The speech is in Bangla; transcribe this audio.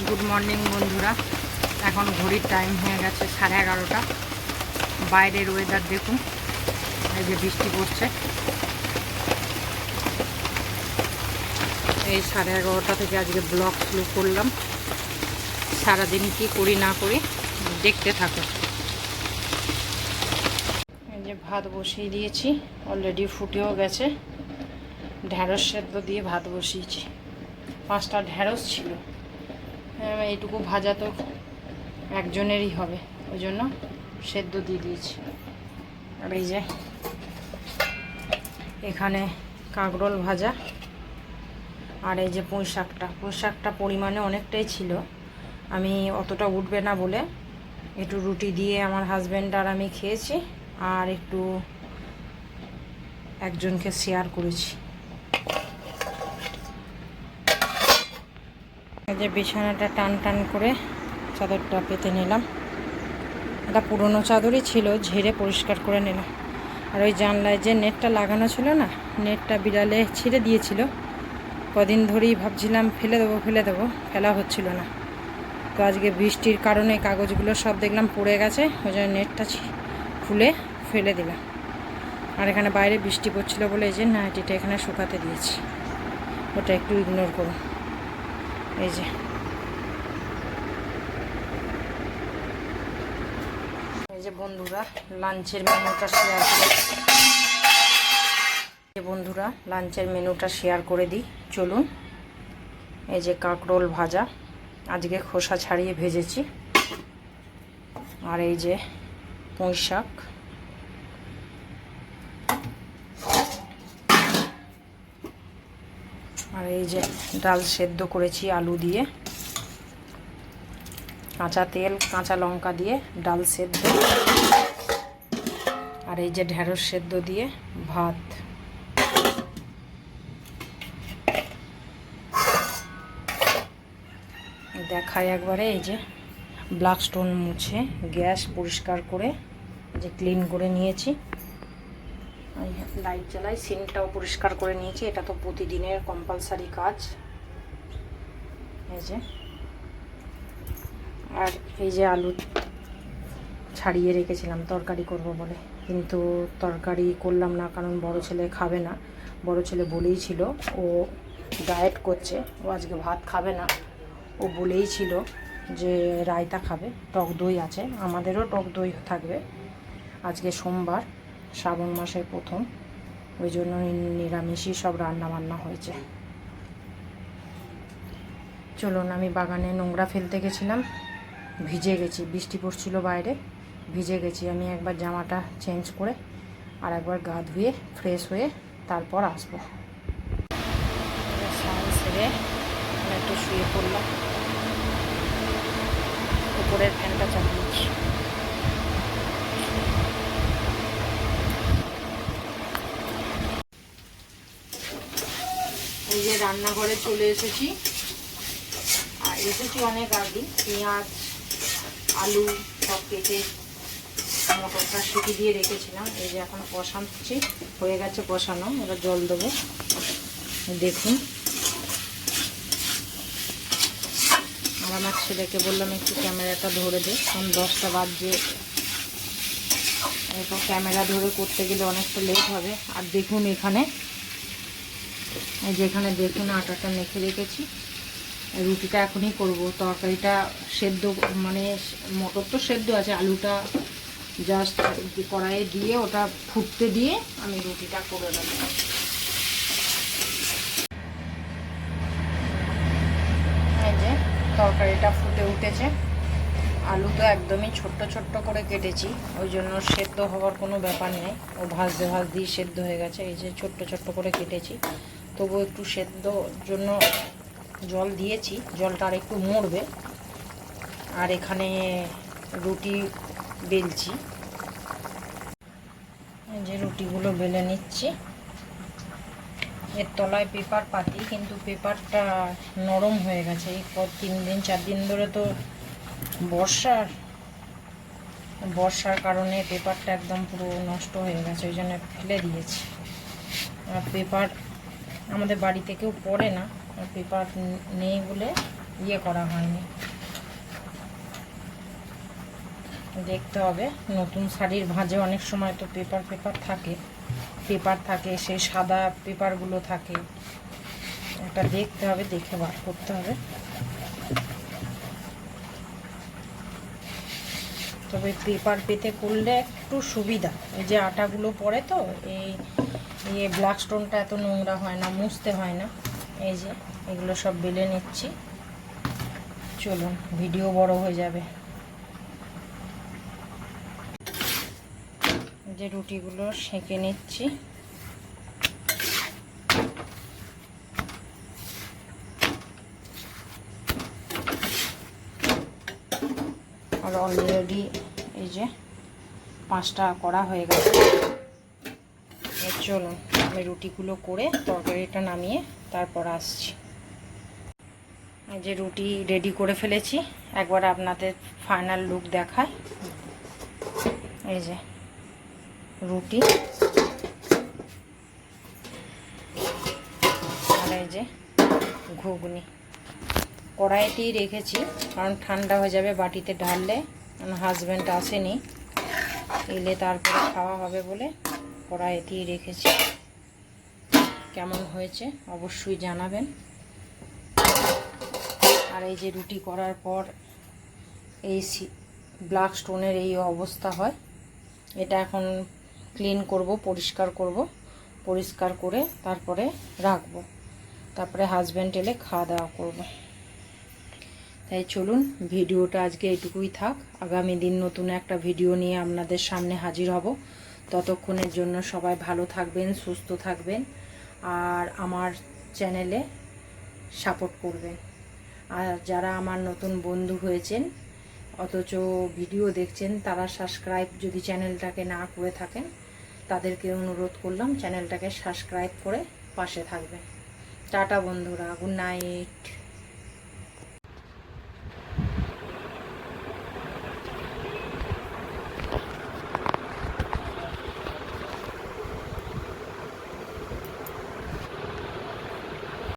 গুড মর্নিং বন্ধুরা। এখন ঘড়ির টাইম হয়ে গেছে 11:30। বাইরের ওয়েদার দেখুন, এই যে বৃষ্টি পড়ছে। এই 11:30 থেকে আজকে ব্লগ শুরু করলাম। সারাদিন কি করি না করি দেখতে থাকো। এই যে ভাত বসিয়ে দিয়েছি, অলরেডি ফুটেও গেছে। ঢ্যাঁড়স সেদ্ধ দিয়ে ভাত বসিয়েছি। 5টা ঢ্যাঁড়স ছিল, এইটুকু ভাজা তো একজনেরই হবে, ওই জন্য সেদ্ধ দিয়ে দিয়েছি। আর এই যে এখানে কাঁকরোল ভাজা, আর এই যে পুঁই শাকটা পরিমাণে অনেকটাই ছিল, আমি অতটা উঠবে না বলে একটু রুটি দিয়ে আমার হাজব্যান্ড আর আমি খেয়েছি, আর একটু একজনকে শেয়ার করেছি। এই যে বিছানাটা টান টান করে চাদরটা পেতে নিলাম। এটা পুরনো চাদরই ছিল, ঝেড়ে পরিষ্কার করে নিলাম। আর ওই জানলায় যে নেটটা লাগানো ছিল না, নেটটা বিড়ালে ছিঁড়ে দিয়েছিল। কদিন ধরেই ভাবছিলাম ফেলে দেবো, ফেলা হচ্ছিল না। তো আজকে বৃষ্টির কারণে কাগজগুলো সব দেখলাম পড়ে গেছে, ওই জন্য নেটটা খুলে ফেলে দিলাম। আর এখানে বাইরে বৃষ্টি পড়ছিল বলে এই যে নাইটিটা এখানে শুকাতে দিয়েছি, ওটা একটু ইগনোর করুন। এই যে বন্ধুরা লাঞ্চের মেনুটা শেয়ার করে দিই, চলুন। এই যে কাঁকরোল ভাজা, আজকে খোসা ছাড়িয়ে ভেজেছি। আর এই যে পুঁই শাক, আর এই যে ডাল সেদ্ধ করেছি আলু দিয়ে, কাঁচা তেল কাঁচা লঙ্কা দিয়ে ডাল সেদ্ধ, আর এই যে ঢ্যাঁড়স সেদ্ধ দিয়ে ভাত। দেখায় একবারে, এই যে ব্ল্যাক স্টোন মুছে গ্যাস পরিষ্কার করে যে ক্লিন করে নিয়েছি। লাইট জ্বালাই, সিনটাও পরিষ্কার করে নিয়েছি, এটা তো প্রতিদিনের কম্পালসারি কাজ। এই যে আর এই যে আলু ছাড়িয়ে রেখেছিলাম তরকারি করব বলে, কিন্তু তরকারি করলাম না, কারণ বড় ছেলে খাবে না। বড় ছেলে বলেই ছিল ও ডায়েট করছে, ও আজকে ভাত খাবে না। ও বলেই ছিল যে রায়তা খাবে, টক দই আছে, আমাদেরও টক দই থাকবে। আজকে সোমবার, শ্রাবণ মাসের প্রথম, ওই জন্য নিরামিষই সব রান্না বান্না হয়েছে। চলুন, আমি বাগানে নোংরা ফেলতে গেছিলাম, ভিজে গেছি, বৃষ্টি পড়ছিল বাইরে, ভিজে গেছি। আমি একবার জামাটা চেঞ্জ করে আর একবার গা ধুয়ে ফ্রেশ হয়ে তারপর আসবো। স্নান সেরে একটু শুয়ে পড়লাম, উপরের ফ্যানটা চালিয়েছি। এই যে রান্নাঘরে চলে এসেছি, আর এসেছি অনেক আগে। পেঁয়াজ আলু সব কেটে মটরটা সিটি দিয়ে রেখেছিলাম। এই যে এখন কষাচ্ছি, হয়ে গেছে কষানো, এবার জল দেবো। দেখুন, আর আমার ছেলেকে বললাম একটু ক্যামেরাটা ধরে দে, কারণ 10টা বাজে, এরপর ক্যামেরা ধরে করতে গেলে অনেকটা লেট হবে। আর দেখুন এখানে, এই যে এখানে দেখুন আটাটা মেখে রেখেছি, রুটিটা এখনই করব। তরকারিটা সেদ্ধ, মানে মটর তো সেদ্ধ আছে, আলুটা জাস্ট কড়াইয়ে দিয়ে ওটা ফুটতে দিয়ে আমি রুটিটা করে দেব। এই যে তরকারিটা ফুটে উঠেছে, আলু তো একদমই ছোট্ট ছোট্ট করে কেটেছি, ওই জন্য সেদ্ধ হওয়ার কোনো ব্যাপার নেই, ও ভাজতেই সেদ্ধ হয়ে গেছে। এই যে ছোট্ট ছোট্ট করে কেটেছি, তবু একটু সেদ্ধর জন্য জল দিয়েছি, জলটা আর একটু মরবে। আর এখানে রুটি বেলছি, এই যে রুটিগুলো বেলে নিচ্ছি। এর তলায় পেপার পাতি, কিন্তু পেপারটা নরম হয়ে গেছে। এই 3-4 দিন ধরে তো বর্ষার কারণে পেপারটা একদম পুরো নষ্ট হয়ে গেছে, ওই জন্য ফেলে দিয়েছি। আর পেপার আমাদের বাড়িতে কেউ পড়ে না, পেপার নেই বলে ইয়ে করা হয়নি। দেখতে হবে, নতুন শাড়ির ভাঁজে অনেক সময় তো পেপার থাকে, সেই সাদা পেপারগুলো থাকে, এটা দেখতে হবে, দেখে বার করতে হবে। তবে পেপার পেতে করলে একটু সুবিধা, এই যে আটাগুলো পড়ে তো এই ব্ল্যাক স্টোনটা এত নোংরা হয় না, মুছতে হয় না। এই যে এগুলো সব বেলে নিচ্ছি। চলুন, ভিডিও বড় হয়ে যাবে। যে রুটিগুলো সেঁকে নিচ্ছি। আর অলরেডি এই যে 5টা করা হয়ে গেছে। চলুন আমি রুটিগুলো করে তরকারিটা নামিয়ে তারপর আসছি। এই যে রুটি রেডি করে ফেলেছি, একবার আপনাদের ফাইনাল লুক দেখায়। এই যে রুটি আর এই যে ঘুগনি কড়াইতেই রেখেছি, কারণ ঠান্ডা হয়ে যাবে বাটিতে ঢাললে। হাজব্যান্ড আসেনি, এলে তারপরে খাওয়া হবে বলে কড়াইতেই রেখেছি। কেমন হয়েছে অবশ্যই জানাবেন। আর এই যে রুটি করার পর এই ব্ল্যাক স্টোনের এই অবস্থা হয়, এটা এখন ক্লিন করব, পরিষ্কার করে তারপরে রাখবো, তারপরে হাজব্যান্ড এলে খাওয়া দাওয়া করব। তাই চলুন, ভিডিওটা আজকে এটুকুই থাক। আগামী দিন নতুন একটা ভিডিও নিয়ে আপনাদের সামনে হাজির হব। ততক্ষণের জন্য সবাই ভালো থাকবেন, সুস্থ থাকবেন, আর আমার চ্যানেলে সাপোর্ট করবেন। আর যারা আমার নতুন বন্ধু হয়েছেন অথচ ভিডিও দেখছেন, তারা সাবস্ক্রাইব যদি চ্যানেলটাকে না করে থাকেন, তাদেরকে অনুরোধ করলাম চ্যানেলটাকে সাবস্ক্রাইব করে পাশে থাকবেন। টাটা বন্ধুরা, গুড নাইট।